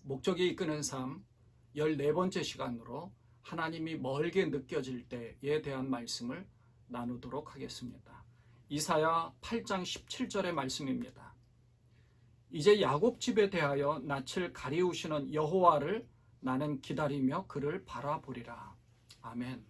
목적이 이끄는 삶 14번째 시간으로 하나님이 멀게 느껴질 때에 대한 말씀을 나누도록 하겠습니다. 이사야 8장 17절의 말씀입니다. 이제 야곱 집에 대하여 낯을 가리우시는 여호와를 나는 기다리며 그를 바라보리라. 아멘.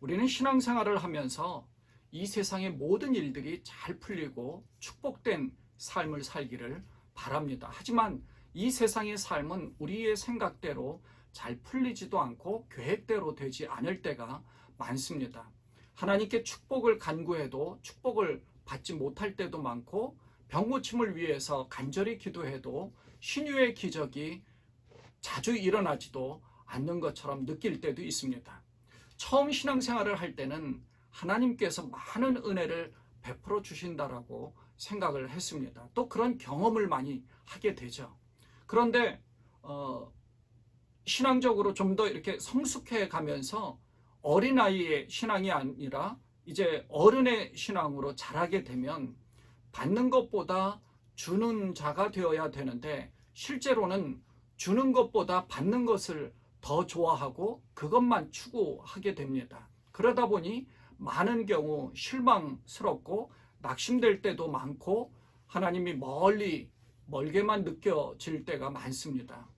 우리는 신앙생활을 하면서 이 세상의 모든 일들이 잘 풀리고 축복된 삶을 살기를 바랍니다. 하지만 이 세상의 삶은 우리의 생각대로 잘 풀리지도 않고 계획대로 되지 않을 때가 많습니다. 하나님께 축복을 간구해도 축복을 받지 못할 때도 많고, 병 고침을 위해서 간절히 기도해도 신유의 기적이 자주 일어나지도 않는 것처럼 느낄 때도 있습니다. 처음 신앙생활을 할 때는 하나님께서 많은 은혜를 베풀어 주신다라고 생각을 했습니다. 또 그런 경험을 많이 하게 되죠. 그런데 신앙적으로 좀 더 이렇게 성숙해 가면서 어린아이의 신앙이 아니라 이제 어른의 신앙으로 자라게 되면 받는 것보다 주는 자가 되어야 되는데, 실제로는 주는 것보다 받는 것을 더 좋아하고 그것만 추구하게 됩니다. 그러다 보니 많은 경우 실망스럽고 낙심될 때도 많고 하나님이 멀게만 느껴질 때가 많습니다.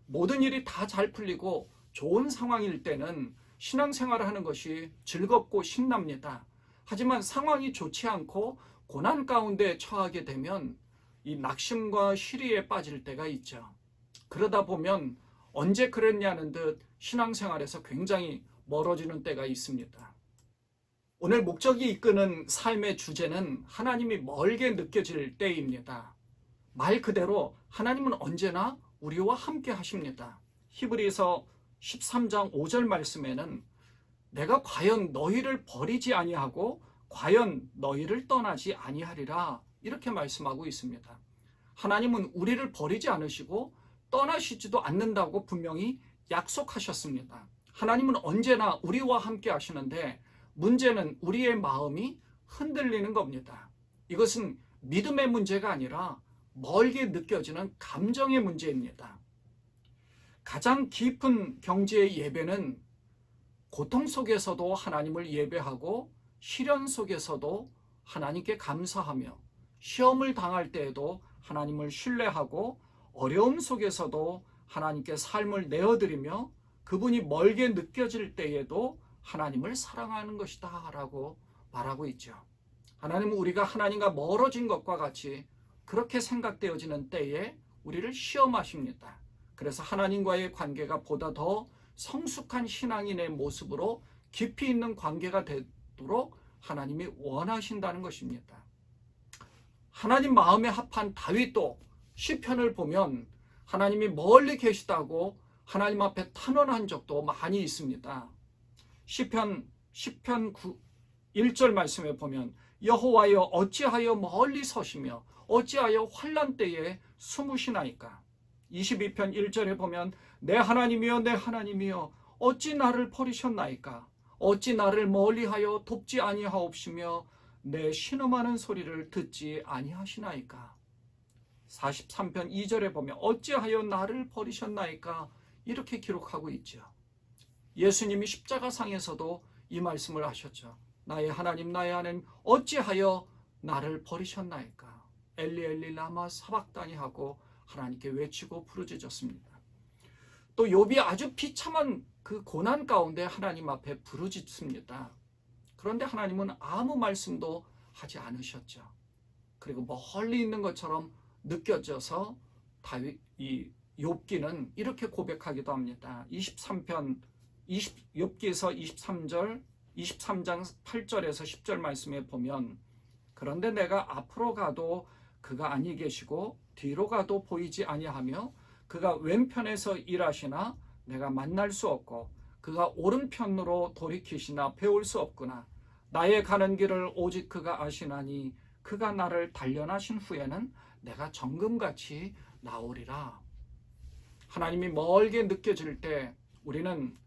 모든 일이 다 잘 풀리고 좋은 상황일 때는 신앙생활을 하는 것이 즐겁고 신납니다. 하지만 상황이 좋지 않고 고난 가운데 처하게 되면 이 낙심과 시리에 빠질 때가 있죠. 그러다 보면 언제 그랬냐는 듯 신앙생활에서 굉장히 멀어지는 때가 있습니다. 오늘 목적이 이끄는 삶의 주제는 하나님이 멀게 느껴질 때입니다. 말 그대로 하나님은 언제나 우리와 함께 하십니다. 히브리서 13장 5절 말씀에는 내가 과연 너희를 버리지 아니하고 과연 너희를 떠나지 아니하리라, 이렇게 말씀하고 있습니다. 하나님은 우리를 버리지 않으시고 떠나시지도 않는다고 분명히 약속하셨습니다. 하나님은 언제나 우리와 함께 하시는데 문제는 우리의 마음이 흔들리는 겁니다. 이것은 믿음의 문제가 아니라 멀게 느껴지는 감정의 문제입니다. 가장 깊은 경지의 예배는 고통 속에서도 하나님을 예배하고 시련 속에서도 하나님께 감사하며 시험을 당할 때에도 하나님을 신뢰하고 어려움 속에서도 하나님께 삶을 내어드리며 그분이 멀게 느껴질 때에도 하나님을 사랑하는 것이다 라고 말하고 있죠. 하나님은 우리가 하나님과 멀어진 것과 같이 그렇게 생각되어지는 때에 우리를 시험하십니다. 그래서 하나님과의 관계가 보다 더 성숙한 신앙인의 모습으로 깊이 있는 관계가 되도록 하나님이 원하신다는 것입니다. 하나님 마음에 합한 다윗도 시편을 보면 하나님이 멀리 계시다고 하나님 앞에 탄원한 적도 많이 있습니다. 시편 1절 말씀에 보면 여호와여 어찌하여 멀리 서시며 어찌하여 환난 때에 숨으시나이까. 22편 1절에 보면 내 하나님이여 내 하나님이여 어찌 나를 버리셨나이까. 어찌 나를 멀리하여 돕지 아니하옵시며 내 신음하는 소리를 듣지 아니하시나이까. 43편 2절에 보면 어찌하여 나를 버리셨나이까, 이렇게 기록하고 있죠. 예수님이 십자가상에서도 이 말씀을 하셨죠. 나의 하나님 어찌하여 나를 버리셨나이까. 엘리 엘리 라마 사박다니 하고 하나님께 외치고 부르짖었습니다. 또 욥이 아주 비참한 그 고난 가운데 하나님 앞에 부르짖습니다. 그런데 하나님은 아무 말씀도 하지 않으셨죠. 그리고 멀리 있는 것처럼 느껴져서 이 욥기는 이렇게 고백하기도 합니다. 23편 욥기에서 23장 8절에서 10절 말씀에 보면 그런데 내가 앞으로 가도 그가 아니 계시고 뒤로 가도 보이지 아니하며 그가 왼편에서 일하시나 내가 만날 수 없고 그가 오른편으로 돌이키시나 배울 수 없구나. 나의 가는 길을 오직 그가 아시나니 그가 나를 단련하신 후에는 내가 정금같이 나오리라. 하나님이 멀게 느껴질 때 우리는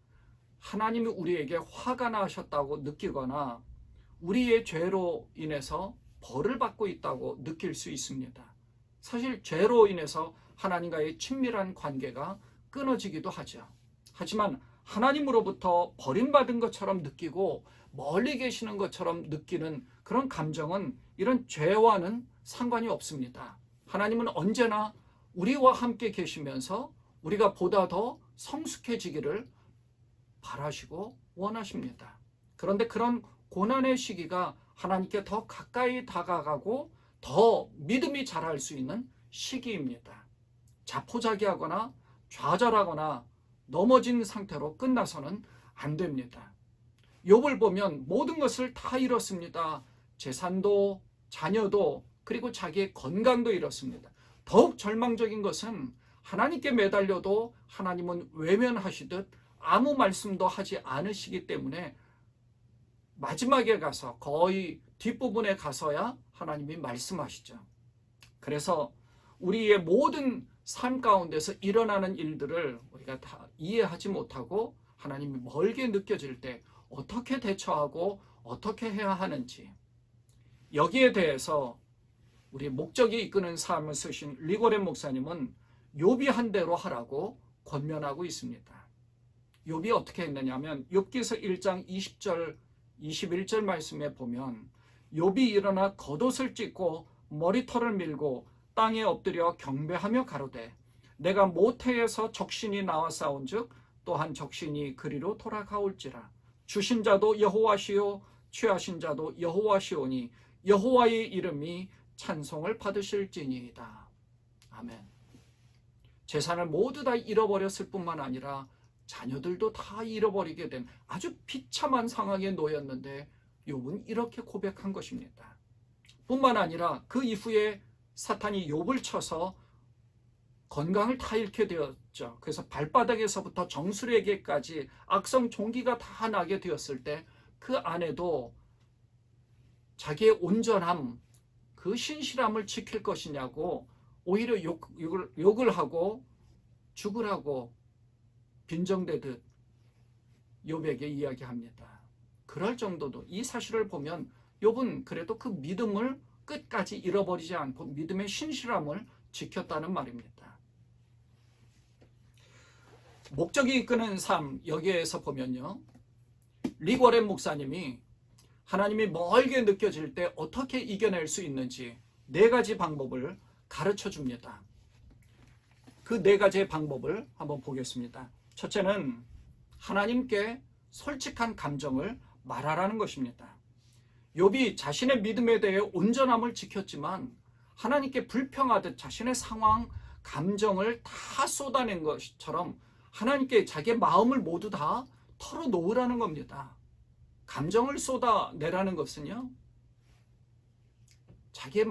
하나님이 우리에게 화가 나셨다고 느끼거나 우리의 죄로 인해서 벌을 받고 있다고 느낄 수 있습니다. 사실 죄로 인해서 하나님과의 친밀한 관계가 끊어지기도 하죠. 하지만 하나님으로부터 버림받은 것처럼 느끼고 멀리 계시는 것처럼 느끼는 그런 감정은 이런 죄와는 상관이 없습니다. 하나님은 언제나 우리와 함께 계시면서 우리가 보다 더 성숙해지기를 바라시고 원하십니다. 그런데 그런 고난의 시기가 하나님께 더 가까이 다가가고 더 믿음이 자랄 수 있는 시기입니다. 자포자기하거나 좌절하거나 넘어진 상태로 끝나서는 안 됩니다. 욥을 보면 모든 것을 다 잃었습니다. 재산도 자녀도 그리고 자기의 건강도 잃었습니다. 더욱 절망적인 것은 하나님께 매달려도 하나님은 외면하시듯 아무 말씀도 하지 않으시기 때문에 마지막에 가서 거의 뒷부분에 가서야 하나님이 말씀하시죠. 그래서 우리의 모든 삶 가운데서 일어나는 일들을 우리가 다 이해하지 못하고 하나님이 멀게 느껴질 때 어떻게 대처하고 어떻게 해야 하는지, 여기에 대해서 우리 목적이 이끄는 삶을 쓰신 리고렌 목사님은 욥이 한 대로 하라고 권면하고 있습니다. 욥이 어떻게 했느냐면 욥기서 1장 20절 21절 말씀에 보면 욥이 일어나 겉옷을 찢고 머리털을 밀고 땅에 엎드려 경배하며 가로되 내가 모태에서 적신이 나와 싸운즉 또한 적신이 그리로 돌아가올지라. 주신 자도 여호와시요 취하신 자도 여호와시오니 여호와의 이름이 찬송을 받으실지니이다. 아멘. 재산을 모두 다 잃어버렸을 뿐만 아니라 자녀들도 다 잃어버리게 된 아주 비참한 상황에 놓였는데 욥은 이렇게 고백한 것입니다. 뿐만 아니라 그 이후에 사탄이 욥을 쳐서 건강을 다 잃게 되었죠. 그래서 발바닥에서부터 정수리에게까지 악성 종기가 다 나게 되었을 때 그 안에도 자기의 온전함, 그 신실함을 지킬 것이냐고 오히려 욕을 하고 죽으라고 빈정대듯 욥에게 이야기합니다. 그럴 정도도, 이 사실을 보면 욥은 그래도 그 믿음을 끝까지 잃어버리지 않고 믿음의 신실함을 지켰다는 말입니다. 목적이 이끄는 삶, 여기에서 보면요, 리고렌 목사님이 하나님이 멀게 느껴질 때 어떻게 이겨낼 수 있는지 4가지 방법을 가르쳐 줍니다. 그 4가지의 방법을 한번 보겠습니다. 첫째는 하나님께 솔직한 감정을 말하라는 것입니다. 욥이 자신의 믿음에 대해 온전함을 지켰지만 하나님께 불평하듯 자신의 상황, 감정을 다 쏟아낸 것처럼 하나님께 자기의 마음을 모두 다 털어놓으라는 겁니다. 감정을 쏟아내라는 것은요, 자기의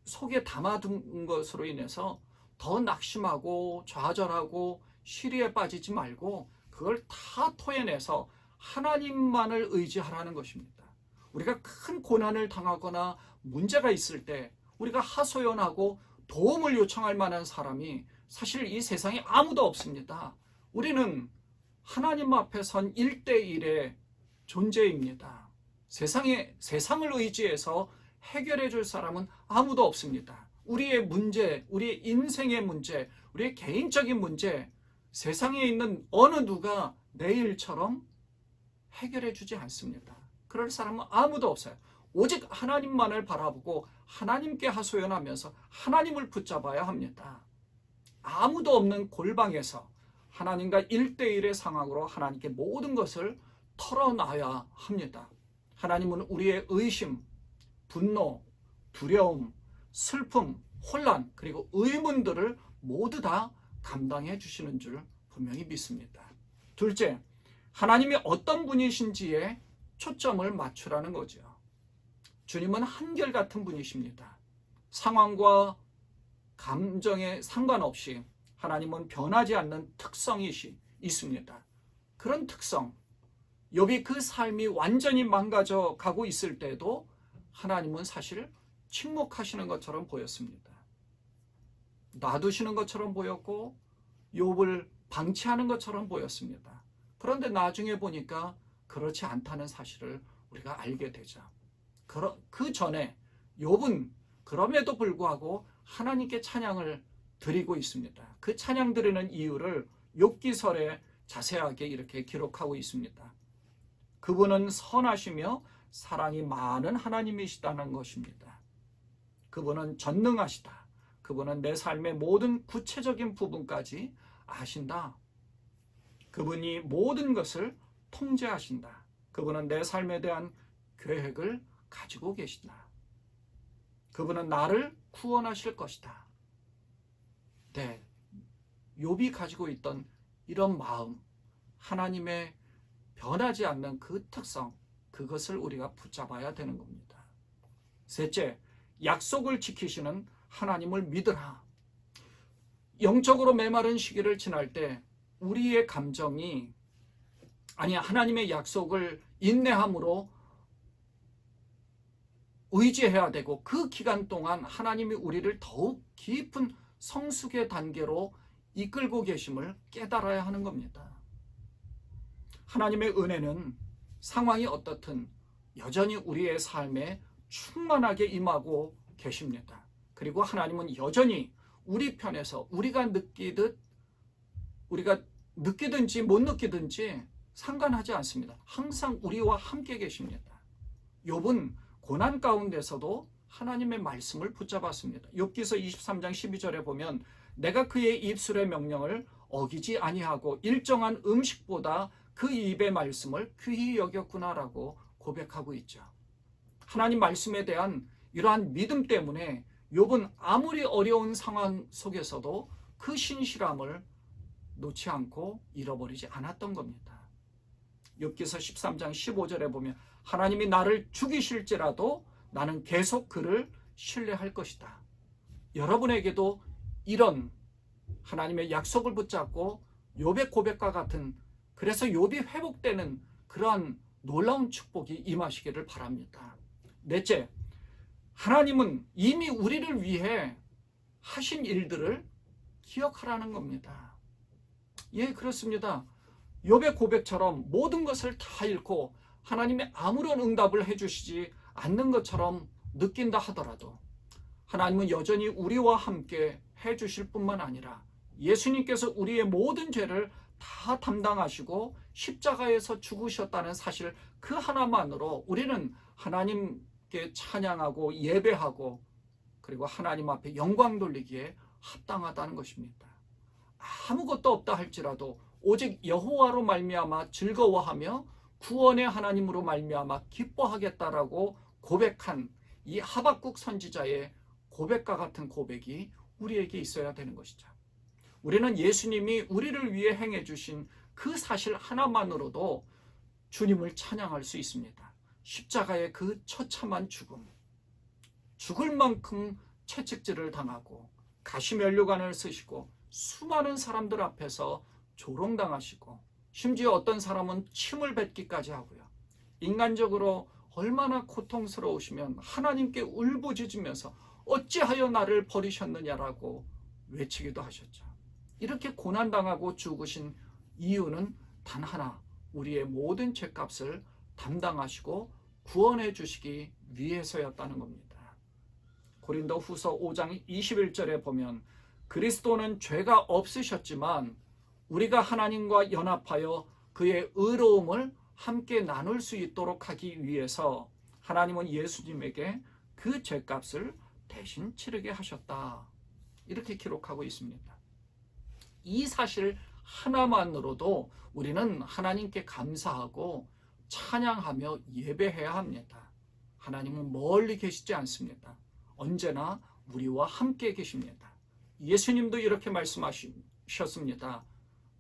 속에 담아둔 것으로 인해서 더 낙심하고 좌절하고 시리에 빠지지 말고 그걸 다 토해내서 하나님만을 의지하라는 것입니다. 우리가 큰 고난을 당하거나 문제가 있을 때 우리가 하소연하고 도움을 요청할 만한 사람이 사실 이 세상에 아무도 없습니다. 우리는 하나님 앞에 선 1대1의 존재입니다. 세상을 의지해서 해결해 줄 사람은 아무도 없습니다. 우리의 문제, 우리의 인생의 문제, 우리의 개인적인 문제, 세상에 있는 어느 누가 내 일처럼 해결해 주지 않습니다. 그럴 사람은 아무도 없어요. 오직 하나님만을 바라보고 하나님께 하소연하면서 하나님을 붙잡아야 합니다. 아무도 없는 골방에서 하나님과 1대1의 상황으로 하나님께 모든 것을 털어놔야 합니다. 하나님은 우리의 의심, 분노, 두려움, 슬픔, 혼란, 그리고 의문들을 모두 다 감당해 주시는 줄 분명히 믿습니다. 둘째, 하나님이 어떤 분이신지에 초점을 맞추라는 거죠. 주님은 한결같은 분이십니다. 상황과 감정에 상관없이 하나님은 변하지 않는 특성이 있습니다. 그런 특성, 욥이 그 삶이 완전히 망가져 가고 있을 때도 하나님은 사실 침묵하시는 것처럼 보였습니다. 놔두시는 것처럼 보였고 욥을 방치하는 것처럼 보였습니다. 그런데 나중에 보니까 그렇지 않다는 사실을 우리가 알게 되죠. 그 전에 욥은 그럼에도 불구하고 하나님께 찬양을 드리고 있습니다. 그 찬양 드리는 이유를 욥기설에 자세하게 이렇게 기록하고 있습니다. 그분은 선하시며 사랑이 많은 하나님이시다는 것입니다. 그분은 전능하시다. 그분은 내 삶의 모든 구체적인 부분까지 아신다. 그분이 모든 것을 통제하신다. 그분은 내 삶에 대한 계획을 가지고 계신다. 그분은 나를 구원하실 것이다. 네, 욥이 가지고 있던 이런 마음, 하나님의 변하지 않는 그 특성, 그것을 우리가 붙잡아야 되는 겁니다. 셋째, 약속을 지키시는 하나님을 믿으라. 영적으로 메마른 시기를 지날 때 우리의 감정이 하나님의 약속을 인내함으로 의지해야 되고, 그 기간 동안 하나님이 우리를 더욱 깊은 성숙의 단계로 이끌고 계심을 깨달아야 하는 겁니다. 하나님의 은혜는 상황이 어떻든 여전히 우리의 삶에 충만하게 임하고 계십니다. 그리고 하나님은 여전히 우리 편에서 우리가 느끼든지 못 느끼든지 상관하지 않습니다. 항상 우리와 함께 계십니다. 욥은 고난 가운데서도 하나님의 말씀을 붙잡았습니다. 욥기서 23장 12절에 보면 내가 그의 입술의 명령을 어기지 아니하고 일정한 음식보다 그 입의 말씀을 귀히 여겼구나라고 고백하고 있죠. 하나님 말씀에 대한 이러한 믿음 때문에 욥은 아무리 어려운 상황 속에서도 그 신실함을 놓지 않고 잃어버리지 않았던 겁니다. 욥기서 13장 15절에 보면 하나님이 나를 죽이실지라도 나는 계속 그를 신뢰할 것이다. 여러분에게도 이런 하나님의 약속을 붙잡고 욥의 고백과 같은, 그래서 욥이 회복되는 그러한 놀라운 축복이 임하시기를 바랍니다. 넷째, 하나님은 이미 우리를 위해 하신 일들을 기억하라는 겁니다. 예, 그렇습니다. 욥의 고백처럼 모든 것을 다 잃고 하나님이 아무런 응답을 해주시지 않는 것처럼 느낀다 하더라도 하나님은 여전히 우리와 함께 해주실 뿐만 아니라 예수님께서 우리의 모든 죄를 다 담당하시고 십자가에서 죽으셨다는 사실, 그 하나만으로 우리는 하나님께 찬양하고 예배하고 그리고 하나님 앞에 영광 돌리기에 합당하다는 것입니다. 아무것도 없다 할지라도 오직 여호와로 말미암아 즐거워하며 구원의 하나님으로 말미암아 기뻐하겠다라고 고백한 이 하박국 선지자의 고백과 같은 고백이 우리에게 있어야 되는 것이죠. 우리는 예수님이 우리를 위해 행해 주신 그 사실 하나만으로도 주님을 찬양할 수 있습니다. 십자가의 그 처참한 죽을 만큼 채찍질을 당하고 가시면류관을 쓰시고 수많은 사람들 앞에서 조롱당하시고 심지어 어떤 사람은 침을 뱉기까지 하고요. 인간적으로 얼마나 고통스러우시면 하나님께 울부짖으면서 어찌하여 나를 버리셨느냐라고 외치기도 하셨죠. 이렇게 고난당하고 죽으신 이유는 단 하나, 우리의 모든 죄값을 담당하시고 구원해 주시기 위해서였다는 겁니다. 고린도 후서 5장 21절에 보면 그리스도는 죄가 없으셨지만 우리가 하나님과 연합하여 그의 의로움을 함께 나눌 수 있도록 하기 위해서 하나님은 예수님에게 그 죄값을 대신 치르게 하셨다. 이렇게 기록하고 있습니다. 이 사실 하나만으로도 우리는 하나님께 감사하고 찬양하며 예배해야 합니다. 하나님은 멀리 계시지 않습니다. 언제나 우리와 함께 계십니다. 예수님도 이렇게 말씀하셨습니다.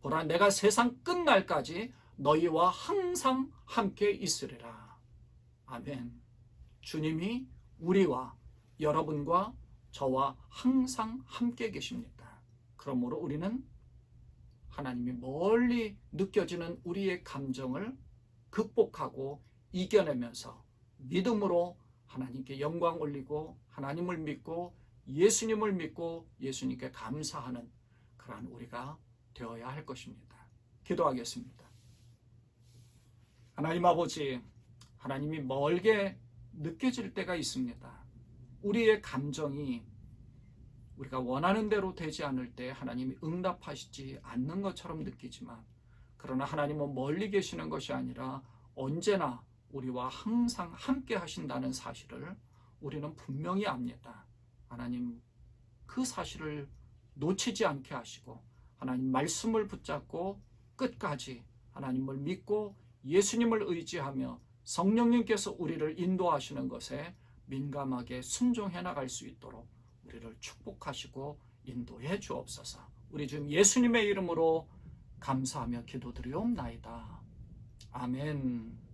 보라, 내가 세상 끝날까지 너희와 항상 함께 있으리라. 아멘. 주님이 우리와 여러분과 저와 항상 함께 계십니다. 그러므로 우리는 하나님이 멀리 느껴지는 우리의 감정을 극복하고 이겨내면서 믿음으로 하나님께 영광 올리고 하나님을 믿고 예수님을 믿고 예수님께 감사하는 그러한 우리가 되어야 할 것입니다. 기도하겠습니다. 하나님 아버지, 하나님이 멀게 느껴질 때가 있습니다. 우리의 감정이 우리가 원하는 대로 되지 않을 때 하나님이 응답하시지 않는 것처럼 느끼지만, 그러나 하나님은 멀리 계시는 것이 아니라 언제나 우리와 항상 함께 하신다는 사실을 우리는 분명히 압니다. 하나님 그 사실을 놓치지 않게 하시고, 하나님 말씀을 붙잡고 끝까지 하나님을 믿고 예수님을 의지하며 성령님께서 우리를 인도하시는 것에 민감하게 순종해 나갈 수 있도록 우리를 축복하시고 인도해 주옵소서. 우리 주 예수님의 이름으로 감사하며 기도드리옵나이다. 아멘.